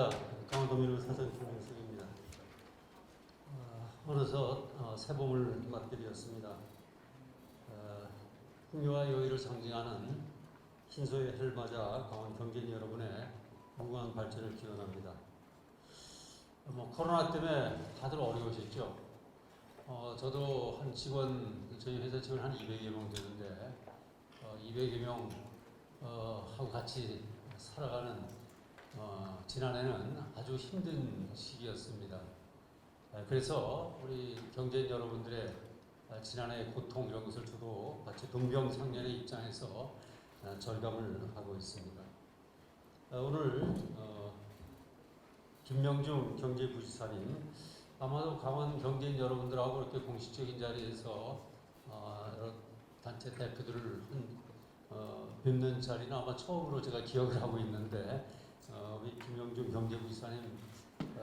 안녕하십니까. 강원도민의 사장 김영석입니다. 어느덧 새봄을 맞들이었습니다. 풍요와 여유를 상징하는 신소의 해를 맞아 강원 경제인 여러분의 무궁한 발전을 기원합니다. 코로나 때문에 다들 어려우셨죠. 저도 한 직원, 저희 회사 직원 한 200여 명 되는데 200여 명 하고 같이 살아가는 지난해는 아주 힘든 시기였습니다. 그래서 우리 경제인 여러분들의 지난해의 고통 이런 것을 저도 같이 동병상련의 입장에서 절감을 하고 있습니다. 오늘 김명중 경제부지사님, 아마도 강원 경제인 여러분들하고 이렇게 공식적인 자리에서 여러 단체 대표들을 뵙는 자리는 아마 처음으로 제가 기억을 하고 있는데, 우리 김명중 경제부지사님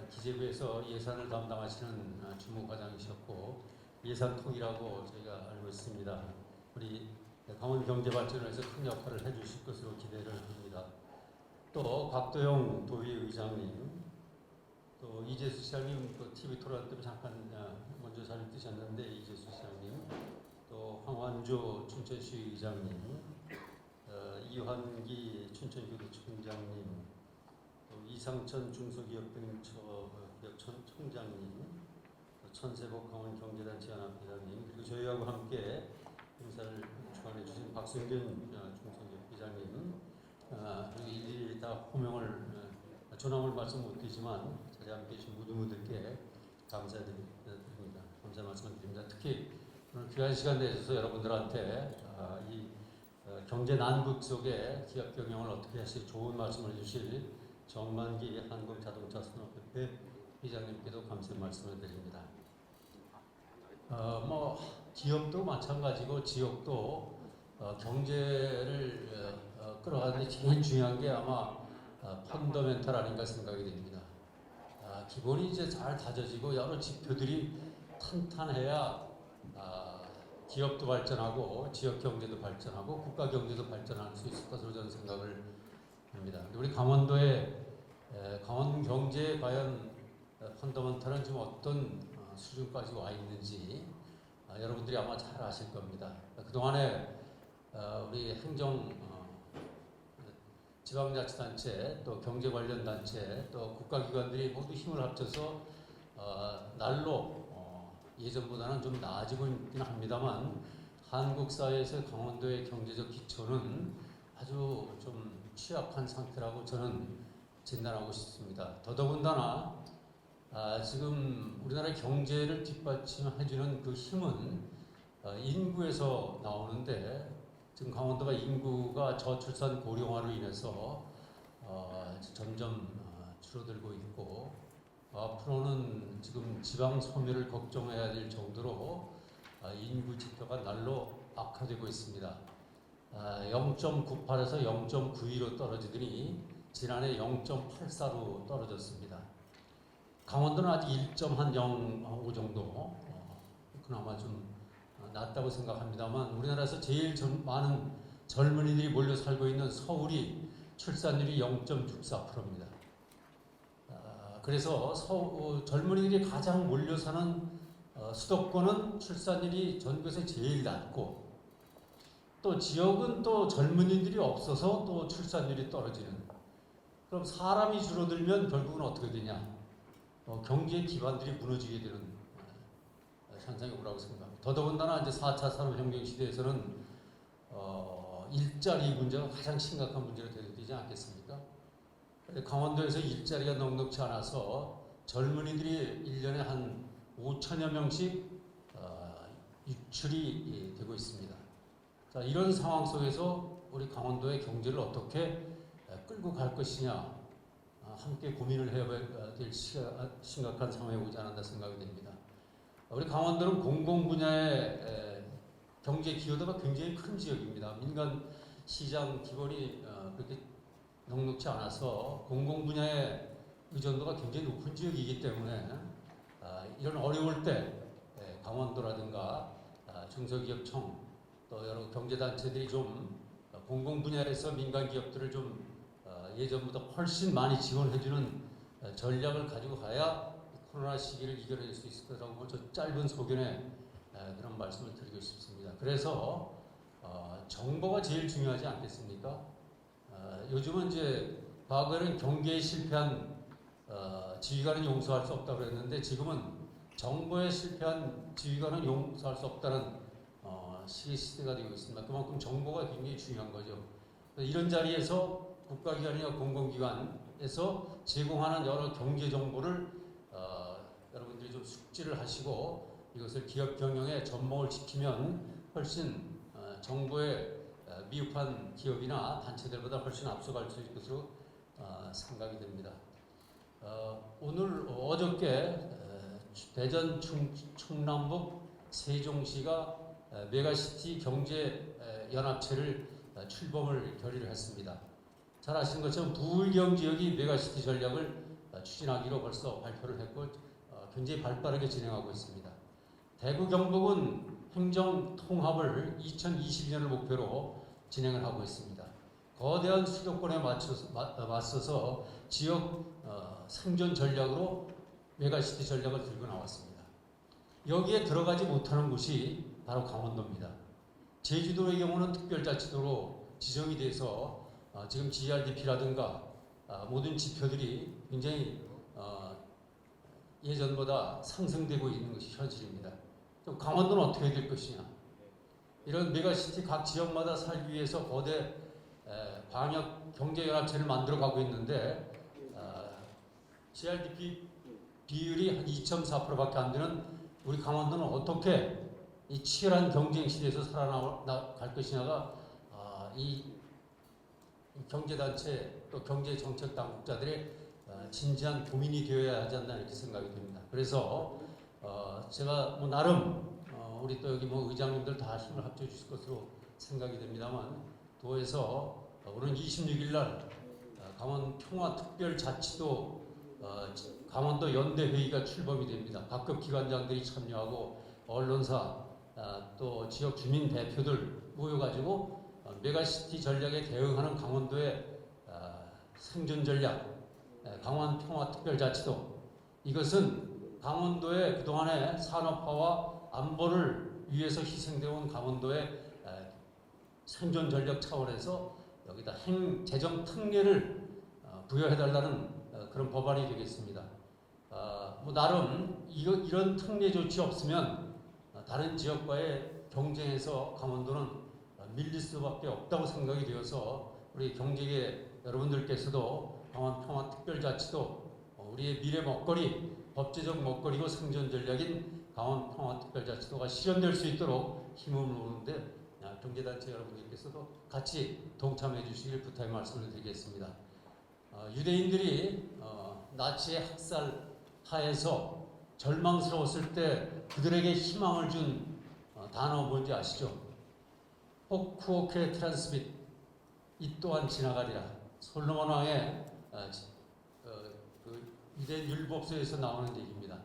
기재부에서 예산을 담당하시는 주무과장이셨고 예산통이라고 저희가 알고 있습니다. 우리 강원 경제 발전을 위해서 큰 역할을 해주실 것으로 기대를 합니다. 또 곽도영 도의회의장님, 또 이재수 시장님 또 TV 토론 때문에 잠깐 먼저 자리를 뜨셨는데 이재수 시장님, 또 황완주 춘천시 의장님, 이환기 춘천교도청장님, 또 이상천 중소기업등처기업청장님, 천세복 강원경제단체 연합회장님, 그리고 저희하고 함께 행사를 주관해 주신 박승균 중소기업 회장님, 그리고 일일이 다 호명을 전함을 말씀 못 드리지만 자리에 함께 계신 모든 분들께 감사드립니다. 감사 말씀을 드립니다. 특히 오늘 귀한 시간 내주셔서 여러분들한테 이 경제 난국 속에 기업 경영을 어떻게 하실 좋은 말씀을 해주실 정만기 한국자동차산업협회 회장님께도 감사의 말씀을 드립니다. 기업도 마찬가지고 지역도 경제를 끌어가는데 제일 중요한 게 아마 펀더멘탈 아닌가 생각이 됩니다. 기본이 이제 잘 다져지고 여러 지표들이 탄탄해야 기업도 발전하고 지역 경제도 발전하고 국가 경제도 발전할 수 있을 것으로 저는 생각을 합니다. 우리 강원도의 강원 경제에 과연 펀더멘탈은 지금 어떤 수준까지 와 있는지 여러분들이 아마 잘 아실 겁니다. 그동안에 우리 행정 지방자치단체 또 경제 관련 단체 또 국가기관들이 모두 힘을 합쳐서 날로 예전보다는 좀 나아지고 있긴 합니다만 한국 사회에서 강원도의 경제적 기초는 아주 좀 취약한 상태라고 저는 진단하고 싶습니다. 더더군다나 지금 우리나라의 경제를 뒷받침해주는 그 힘은 인구에서 나오는데 지금 강원도가 인구가 저출산 고령화로 인해서 점점 줄어들고 있고 앞으로는 지금 지방 소멸을 걱정해야 될 정도로 인구 지표가 날로 악화되고 있습니다. 0.98에서 0.92로 떨어지더니 지난해 0.84로 떨어졌습니다. 강원도는 아직 1.05 정도 그나마 좀 낮다고 생각합니다만 우리나라에서 제일 많은 젊은이들이 몰려 살고 있는 서울이 출산율이 0.64%입니다. 그래서 젊은이들이 가장 몰려 사는 수도권은 출산율이 전국에서 제일 낮고 또 지역은 또 젊은이들이 없어서 또 출산율이 떨어지는, 그럼 사람이 줄어들면 결국은 어떻게 되냐? 경제 기반들이 무너지게 되는 현상이 오라고 생각합니다. 더더군다나 이제 4차 산업혁명 시대에서는 일자리 문제가 가장 심각한 문제가 되지 않겠습니까? 강원도에서 일자리가 넉넉지 않아서 젊은이들이 1년에 한 5천여 명씩 유출이 되고 있습니다. 자, 이런 상황 속에서 우리 강원도의 경제를 어떻게 끌고 갈 것이냐 함께 고민을 해야 될 심각한 상황에 오지 않았나 생각이 됩니다. 우리 강원도는 공공 분야의 경제 기여도가 굉장히 큰 지역입니다. 민간 시장 기본이 그렇게 넉넉지 않아서 공공 분야의 의존도가 굉장히 높은 지역이기 때문에 이런 어려울 때 강원도라든가 중소기업청 또 여러 경제단체들이 좀 공공 분야에서 민간 기업들을 좀 예전보다 훨씬 많이 지원해주는 전략을 가지고 가야 코로나 시기를 이겨낼 수 있을 거라고 저 짧은 소견에 그런 말씀을 드리고 싶습니다. 그래서 정보가 제일 중요하지 않겠습니까? 요즘은 이제 과거에는 경계에 실패한 지휘관은 용서할 수 없다고 그랬는데 지금은 정보에 실패한 지휘관은 용서할 수 없다는 시대가 되고 있습니다. 그만큼 정보가 굉장히 중요한 거죠. 이런 자리에서 국가기관이나 공공기관에서 제공하는 여러 경제 정보를 여러분들이 좀 숙지를 하시고 이것을 기업 경영에 접목을 시키면 훨씬 정부의 미흡한 기업이나 단체들보다 훨씬 앞서갈 수 있을 것으로 생각이 됩니다. 오늘 어저께 대전 충남북 세종시가 메가시티 경제연합체를 출범을 결의를 했습니다. 잘 아시는 것처럼 부울경 지역이 메가시티 전략을 추진하기로 벌써 발표를 했고 굉장히 발빠르게 진행하고 있습니다. 대구 경북은 행정 통합을 2022년을 목표로 진행을 하고 있습니다. 거대한 수도권에 맞서서 지역 생존 전략으로 메가시티 전략을 들고 나왔습니다. 여기에 들어가지 못하는 곳이 바로 강원도입니다. 제주도의 경우는 특별자치도로 지정이 돼서 지금 GRDP라든가 모든 지표들이 굉장히 예전보다 상승되고 있는 것이 현실입니다. 그럼 강원도는 어떻게 될 것이냐? 이런 메가시티 각 지역마다 살기 위해서 거대 방역 경제연합체를 만들어가고 있는데 GRDP 비율이 한 2.4%밖에 안 되는 우리 강원도는 어떻게 이 치열한 경쟁 시대에서 살아나갈 것이냐가 이 경제단체 또 경제정책 당국자들의 진지한 고민이 되어야 하지 않나 이렇게 생각이 됩니다. 그래서 제가 뭐 나름 우리 또 여기 뭐 의장님들 다 힘을 합쳐 주실 것으로 생각이 됩니다만 도에서 오는 26일 날 강원 평화특별자치도 강원도 연대회의가 출범이 됩니다. 각급 기관장들이 참여하고 언론사 또 지역 주민 대표들 모여가지고 메가시티 전략에 대응하는 강원도의 생존 전략, 강원 평화특별자치도 이것은 강원도의 그동안의 산업화와 안보를 위해서 희생되어 온 강원도의 생존 전략 차원에서 여기다 행재정 특례를 부여해달라는 그런 법안이 되겠습니다. 뭐 나름 이런 특례 조치 없으면 다른 지역과의 경쟁에서 강원도는 밀릴 수밖에 없다고 생각이 되어서 우리 경제계 여러분들께서도 강원 평화특별자치도 우리의 미래 먹거리, 법제적 먹거리고 생존 전략인 강원 평화특별자치도가 실현될 수 있도록 힘을 모으는데 경제단체 여러분들께서도 같이 동참해 주시길 부탁의 말씀을 드리겠습니다. 유대인들이 나치의 학살 하에서 절망스러웠을 때 그들에게 희망을 준 단어 뭔지 아시죠? 호크호케 트랜스밋 이 또한 지나가리라. 솔로몬 왕의 그 유대인 율법서에서 나오는 얘기입니다.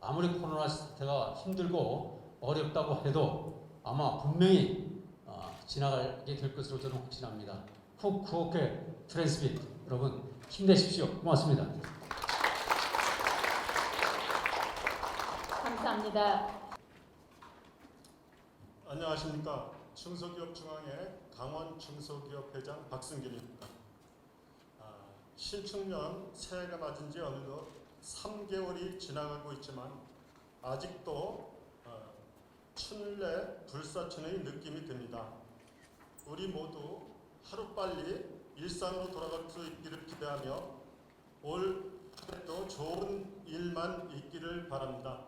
아무리 코로나 사태가 힘들고 어렵다고 해도 아마 분명히 지나가게 될 것으로 저는 확신합니다. 호크호케 트랜스밋 여러분 힘내십시오. 고맙습니다. 감사합니다. 안녕하십니까. 중소기업중앙회 강원 중소기업회장 박승길입니다. 신축년 새해가 맞은 지 어느덧 3개월이 지나가고 있지만 아직도 춘래 불사춘의 느낌이 듭니다. 우리 모두 하루빨리 일상으로 돌아갈 수 있기를 기대하며 올 한해도 좋은 일만 있기를 바랍니다.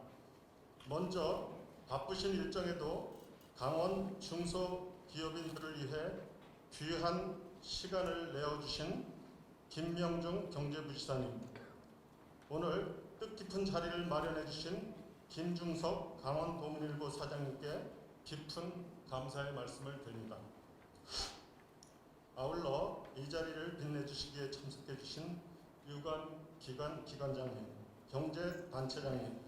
먼저 바쁘신 일정에도 강원 중소기업인들을 위해 귀한 시간을 내어주신 김명중 경제부지사님, 오늘 뜻깊은 자리를 마련해 주신 김중석 강원도문일보 사장님께 깊은 감사의 말씀을 드립니다. 아울러 이 자리를 빛내주시기에 참석해 주신 유관기관 기관장님, 경제단체장님,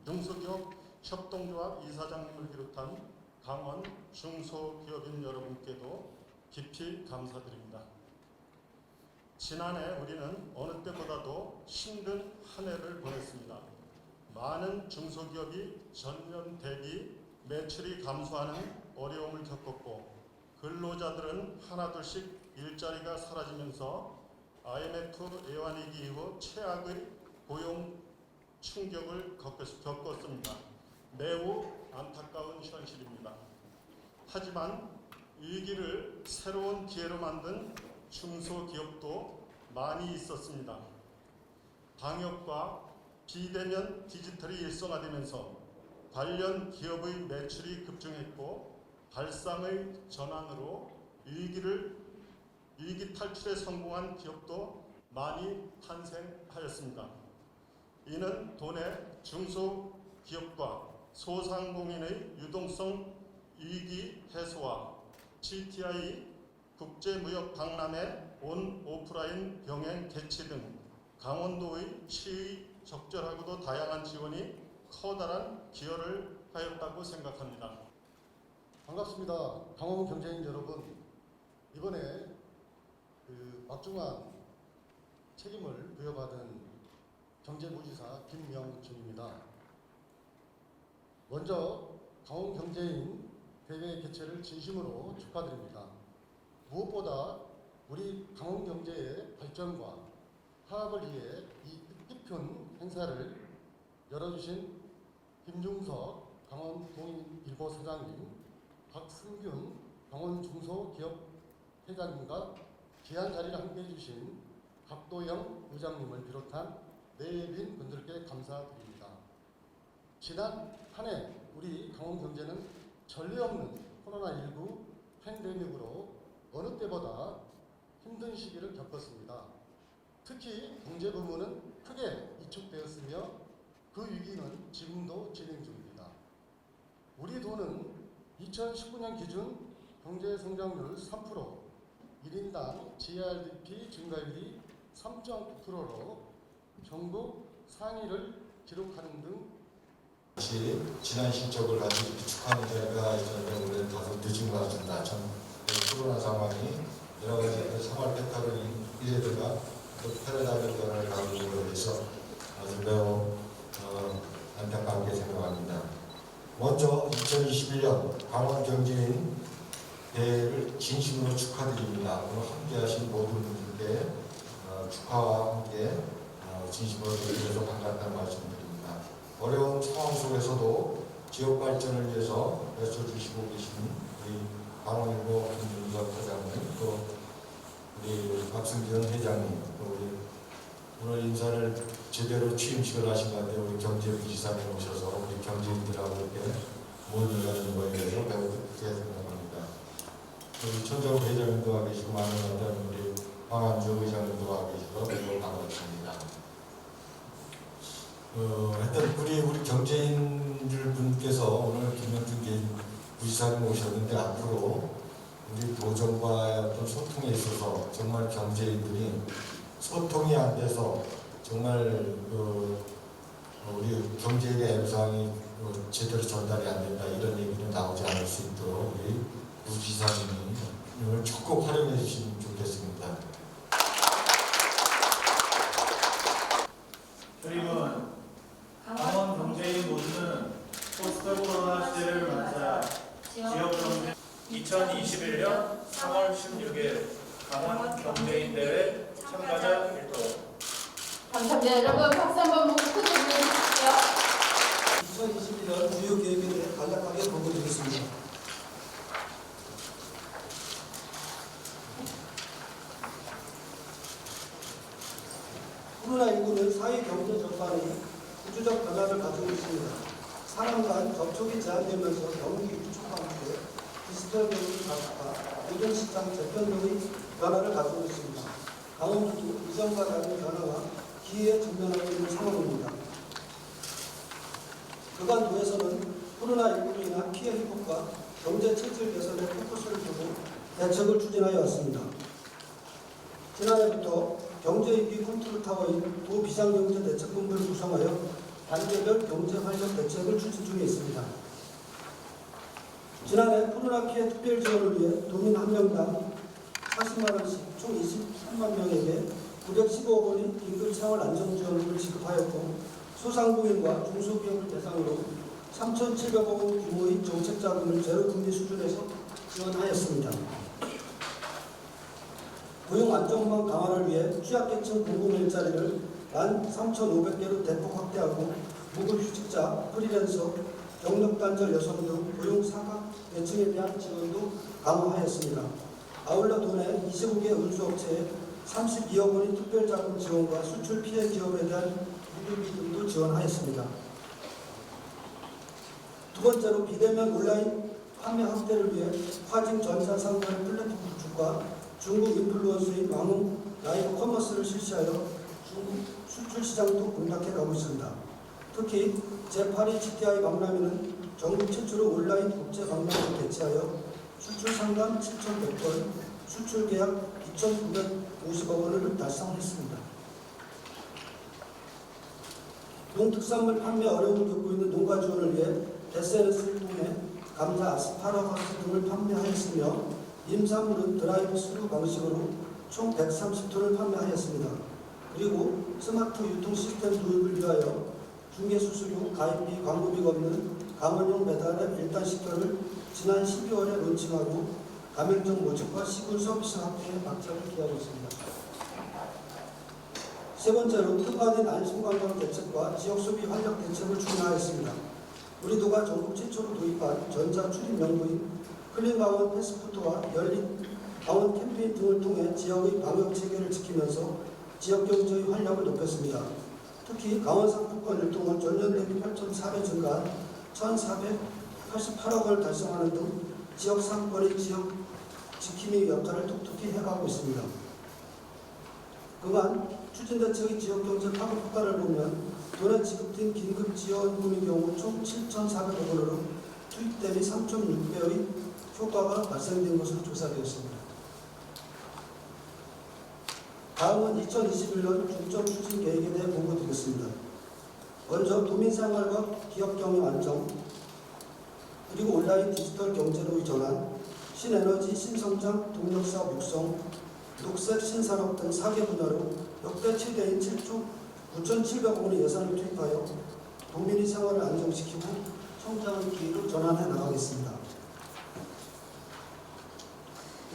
중소기업 협동조합 이사장님을 비롯한 강원 중소기업인 여러분께도 깊이 감사드립니다. 지난해 우리는 어느 때보다도 힘든 한 해를 보냈습니다. 많은 중소기업이 전년 대비 매출이 감소하는 어려움을 겪었고 근로자들은 하나둘씩 일자리가 사라지면서 IMF 애환위기 이후 최악의 고용 충격을 겪었습니다. 매우 안타까운 현실입니다. 하지만 위기를 새로운 기회로 만든 중소기업도 많이 있었습니다. 방역과 비대면 디지털이 일상화되면서 관련 기업의 매출이 급증했고 발상의 전환으로 위기 탈출에 성공한 기업도 많이 탄생하였습니다. 이는 도내 중소기업과 소상공인의 유동성 위기 해소와 GTI 국제무역 박람회 온 오프라인 병행 개최 등 강원도의 시의 적절하고도 다양한 지원이 커다란 기여를 하였다고 생각합니다. 반갑습니다. 강원 경제인 여러분, 이번에 막중한 책임을 부여받은 경제부지사 김명준입니다. 먼저 강원 경제인 대회 개최를 진심으로 축하드립니다. 무엇보다 우리 강원 경제의 발전과 화합을 위해 이 뜻깊은 행사를 열어주신 김중석 강원 동인일보 사장님, 박승균 강원 중소기업 회장님과 귀한 자리를 함께해 주신 박도영 의장님을 비롯한 내빈 분들께 감사드립니다. 지난 한 해 우리 강원 경제는 전례 없는 코로나19 팬데믹으로 어느 때보다 힘든 시기를 겪었습니다. 특히 경제 부문은 크게 위축되었으며 그 위기는 지금도 진행 중입니다. 우리 도는 2019년 기준 경제 성장률 3%, 1인당 GRDP 증가율이 3.9%로 전국 상위를 기록하는 등 지난 실적을 가지고 축하하는 자리가 저는 다소 늦은 것 같습니다. 참 코로나 상황이 여러 가지 생활 패턴이 이래다가 또 패러다임 변화를 가지고 해서 아주 매우 안타깝게 생각합니다. 먼저 2021년 강원 경제인 대회를 진심으로 축하드립니다. 오늘 함께하신 모든 분들께 축하와 함께 진심으로 드리면서 반갑다는 말씀드립니다. 어려운 상황 속에서도 지역 발전을 위해서 애써주시고 계신 우리 강원일보 김준석 회장님, 또 우리 박승균 회장님, 또 우리 오늘 인사를 제대로 취임식을 하신 것 같아요. 우리 경제부지사님 오셔서 우리 경제인들하고 이렇게 모여가는 거에 대해서 매우 뜻깊게 생각합니다. 우리 천정 회장님도 와 계시고 많은 어떤 우리 황한주 회장님도 와 계시고 매우 반갑습니다. 하여튼 우리 경제인들 분께서 오늘 김명준 부지사님 오셨는데 앞으로 우리 도정과의 어떤 소통에 있어서 정말 경제인들이 소통이 안 돼서 정말 우리 경제의 애로사항이 제대로 전달이 안 된다 이런 얘기는 나오지 않을 수 있도록 우리 부지사님을 적극 활용해 주시면 좋겠습니다. 그리고 강원 경제인 모두는 포스트 코로나 시대를 맞아 지역 경제 2021년 3월 16일 강원 경제인 대회 참가자 일동. 감사합니다. 여러분 박수 한번 크게 보내주십시오. 2021년 주요 계획에 대해 간략하게 보고드리겠습니다. 코로나19는 사회 경제 전반이 우주적 변화를 가지고 있습니다. 사람 간 접촉이 제한되면서 경기 위축과 함께 디지털 교육 가속화, 노동시장 재편 등의 변화를 가지고 있습니다. 강원도도 이전과 다른 변화와 기회에 직면하고 있는 상황입니다. 그간도에서는 코로나19로 인한 피해 회복과 경제 체질 개선에 포커스를 두고 대책을 추진하여 왔습니다. 지난해부터 경제위기 컨트롤타워인 도비상경제대책본부를 구성하여 단계별 경제활력 대책을 추진 중에 있습니다. 지난해 코로나 피해 특별 지원을 위해 도민 한 명당 40만 원씩 총 23만 명에게 915억 원의 긴급 생활 안정지원금을 지급하였고 소상공인과 중소기업을 대상으로 3,700억 원 규모의 정책자금을 제로금리 수준에서 지원하였습니다. 고용 안정망 강화를 위해 취약계층 공공 일자리를 13,500개로 대폭 확대하고 무급휴직자, 프리랜서, 경력단절 여성 등 고용 사각 계층에 대한 지원도 강화하였습니다. 아울러 도내 25개 운수업체에 32억 원의 특별자금 지원과 수출 피해 기업에 대한 유류비 등도 지원하였습니다. 두 번째로 비대면 온라인 판매 확대를 위해 화진 전자상거래 플랫폼 구축과 중국 인플루언서인 왕ung 라이브 커머스를 실시하여 중국 수출 시장도 공략해 가고 있습니다. 특히 제8위 GTI 박람회는 전국 최초로 온라인 국제 박람회를 개최하여 수출 상담 7,100건, 수출 계약 2,950억 원을 달성했습니다. 농특산물 판매 어려움을 겪고 있는 농가 지원을 위해 SNS를 통해 감자, 아스파라거스 등을 판매하였으며 임산물은 드라이브 스루 방식으로 총 130톤을 판매하였습니다. 그리고 스마트 유통 시스템 도입을 위하여 중개수수료, 가입비, 광고비가 없는 강원용 배달앱 1단 식별을 지난 12월에 론칭하고 가맹점 모집과 시군 서비스 확대에 박차를 기하고 있습니다. 세 번째로 특화된 안심관광 대책과 지역소비 활력 대책을 추진하였습니다. 우리 도가 전국 최초로 도입한 전자 출입 명부인 클린강원 패스포트와 열린 강원 캠페인 등을 통해 지역의 방역 체계를 지키면서 지역 경제의 활력을 높였습니다. 특히 강원 상품권 유통은 전년 대비 8,400 증가한 1,488억 원을 달성하는 등 지역 상권의 지역 지킴이 역할을 톡톡히 해가고 있습니다. 그간 추진대책의 지역경제 파급 효과를 보면 도내 지급된 긴급 지원금의 경우 총 7,400억 원으로 투입 대비 3.6배의 효과가 발생된 것으로 조사되었습니다. 다음은 2021년 중점 추진 계획에 대해 보고드리겠습니다. 먼저 도민생활과 기업경영 안정, 그리고 온라인 디지털 경제로의 전환, 신에너지, 신성장, 동력사업 육성, 녹색 신산업 등 4개 분야로 역대 최대인 7조 9,700억 원의 예산을 투입하여 도민의 생활을 안정시키고 성장의 기회로 전환해 나가겠습니다.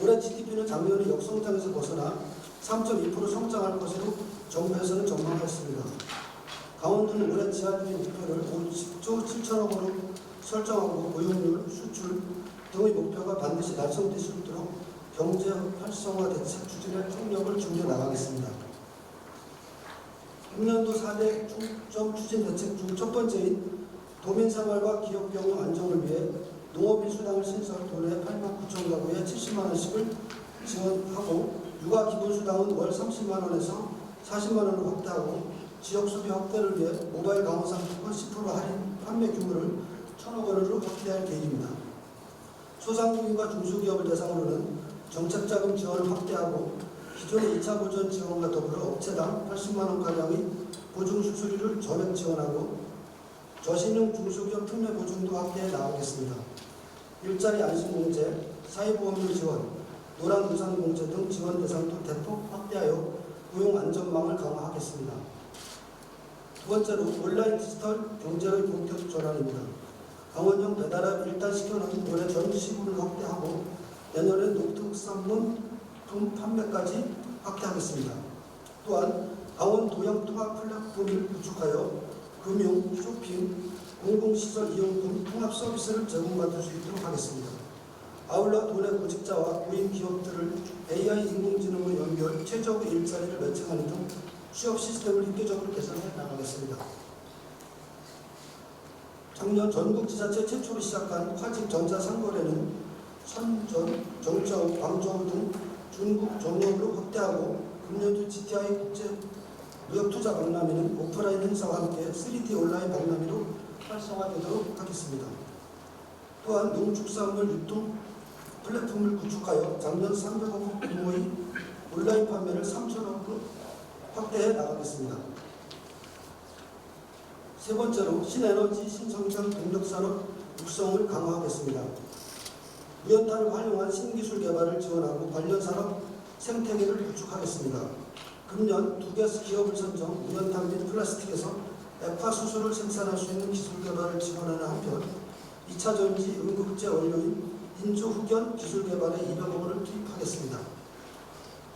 올해 GDP는 작년의 역성장에서 벗어나 3.2% 성장할 것으로 정부에서는 전망했습니다. 강원도는 올해 GRP 목표를 50조 7천억 원으로 설정하고 고용률, 수출 등의 목표가 반드시 달성될 수 있도록 경제 활성화 대책 추진에 총력을 기울여 나가겠습니다. 금년도 4대 중점 추진 대책 중 첫 번째인 도민생활과 기업경영 안정을 위해 농업인수당을 신설 도내 8만 9천 가구에 70만 원씩을 지원하고 육아기본수당은 월 30만 원에서 40만 원으로 확대하고 지역소비 확대를 위해 모바일 강화상품권 10% 할인 판매 규모를 1,000억 원으로 확대할 계획입니다. 소상공인과 중소기업을 대상으로는 정책자금 지원을 확대하고 기존의 2차 보전 지원과 더불어 업체당 80만 원가량의 보증 수수료를 전액 지원하고 저신용 중소기업 특례 보증도 확대해 나가겠습니다. 일자리 안심공제, 사회보험료 지원, 노란우산공제 등 지원 대상도 대폭 확대하여 고용 안전망을 강화하겠습니다. 두 번째로 온라인 디지털 경제의 본격 전환입니다. 강원형 배달앱 1단 시켜놓은 올해 전 시군을 확대하고 내년에 농특산물 판매까지 확대하겠습니다. 또한 강원 도형 통합 플랫폼을 구축하여 금융, 쇼핑, 공공시설 이용 등 통합 서비스를 제공받을 수 있도록 하겠습니다. 아울러 도내 구직자와 구인 기업들을 AI 인공지능으로 연결, 최적의 일자리를 매칭하는 등 취업 시스템을 인계적으로 개선해 나가겠습니다. 작년 전국 지자체 최초로 시작한 화직 전자상거래는 선전, 정자우, 광저우 등 중국 전역으로 확대하고 금년도 GTI 국제 무역투자 박람회는 오프라인 행사와 함께 3D 온라인 박람회로 활성화되도록 하겠습니다. 또한 농축산물 유통 플랫폼을 구축하여 작년 300억 원 규모의 온라인 판매를 3천억으로 확대해 나가겠습니다. 세 번째로 신에너지, 신성장, 동력산업 육성을 강화하겠습니다. 무연탄을 활용한 신기술 개발을 지원하고 관련 산업 생태계를 구축하겠습니다. 금년 2개 기업을 선정 우연탄 및 플라스틱에서 액화 수소를 생산할 수 있는 기술 개발을 지원하는 한편 2차 전지 응급제 원료인 인조 흑연 기술 개발에 200억 원을 투입하겠습니다.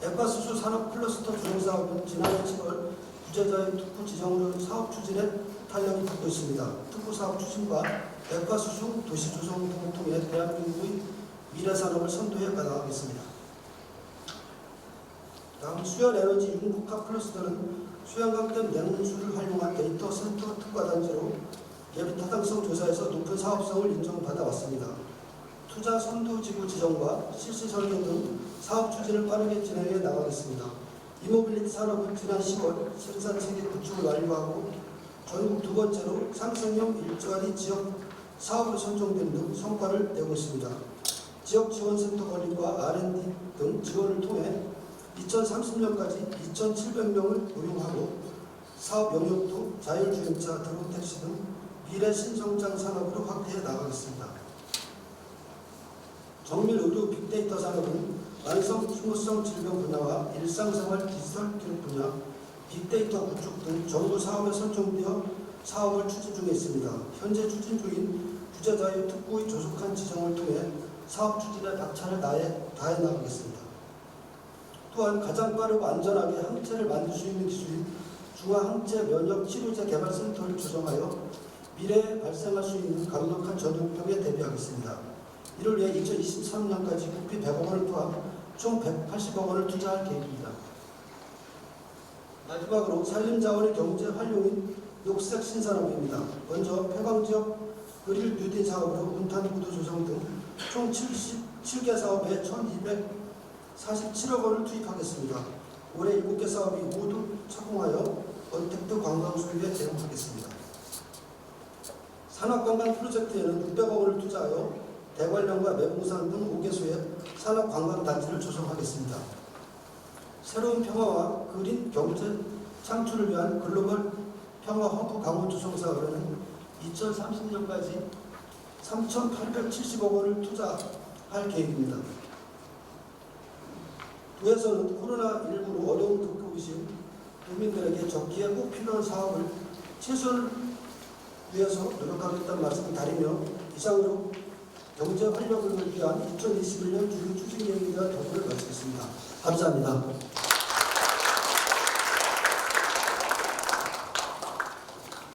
액화 수소 산업 클러스터 조정 사업은 지난해 7월 부재자의 특구 지정으로 사업 추진에 탄력이 받고 있습니다. 특구 사업 추진과 액화 수소 도시 조성 등을 통해 대한민국의 미래 산업을 선도해 나가겠습니다. 다음 수열 에너지 융복합 클러스터는 수양강댐 냉수를 활용한 데이터 센터 특화 단지로 예비 타당성 조사에서 높은 사업성을 인정받아 왔습니다. 투자 선도지구 지정과 실시 설계 등 사업 추진을 빠르게 진행해 나가겠습니다. 이모빌리티 산업은 지난 10월 생산 체계 구축을 완료하고 전국 2번째로 상생형 일자리 지역 사업으로 선정된 등 성과를 내고 있습니다. 지역 지원센터 건립과 R&D 등 지원을 통해 2030년까지 2,700명을 고용하고 사업 영역도 자율주행차, 드론택시 등 미래 신성장 산업으로 확대해 나가겠습니다. 정밀 의료 빅데이터 산업은 만성 흉노성 질병 분야와 일상생활 디지털 기록 분야, 빅데이터 구축 등 정부 사업에 선정되어 사업을 추진 중에 있습니다. 현재 추진 중인 부재자의 특구의 조속한 지정을 통해 사업 추진에 박차를 다해 나가겠습니다. 또한 가장 빠르고 안전하게 항체를 만들 수 있는 기술인 중화항체 면역 치료제 개발센터를 조성하여 미래에 발생할 수 있는 강력한 전염병에 대비하겠습니다. 이를 위해 2023년까지 국비 100억 원을 포함 총 180억 원을 투자할 계획입니다. 마지막으로 산림자원의 경제 활용인 녹색 신산업입니다. 먼저 폐광지역 그릴 뉴딘 사업으로 운탄구도 조성 등 총 77개 사업에 1,247억 원을 투입하겠습니다. 올해 7개 사업이 모두 착공하여 언택트 관광 소유에 대응하겠습니다. 산업관광 프로젝트에는 600억 원을 투자하여 대관령과 매봉산 등 5개소의 산업관광단지를 조성하겠습니다. 새로운 평화와 그린 경제 창출을 위한 글로벌 평화 허브 강원 조성 사업에는 2030년까지 3,870억 원을 투자할 계획입니다. 도에서는 코로나19로 어려운 극복이신 국민들에게 적기에 꼭 필요한 사업을 최선을 위해서 노력하겠다는 말씀을 드리며 이상으로 경제 활력을 위한 2021년 주요 추진 계획에 대한 도움을 마치겠습니다. 감사합니다.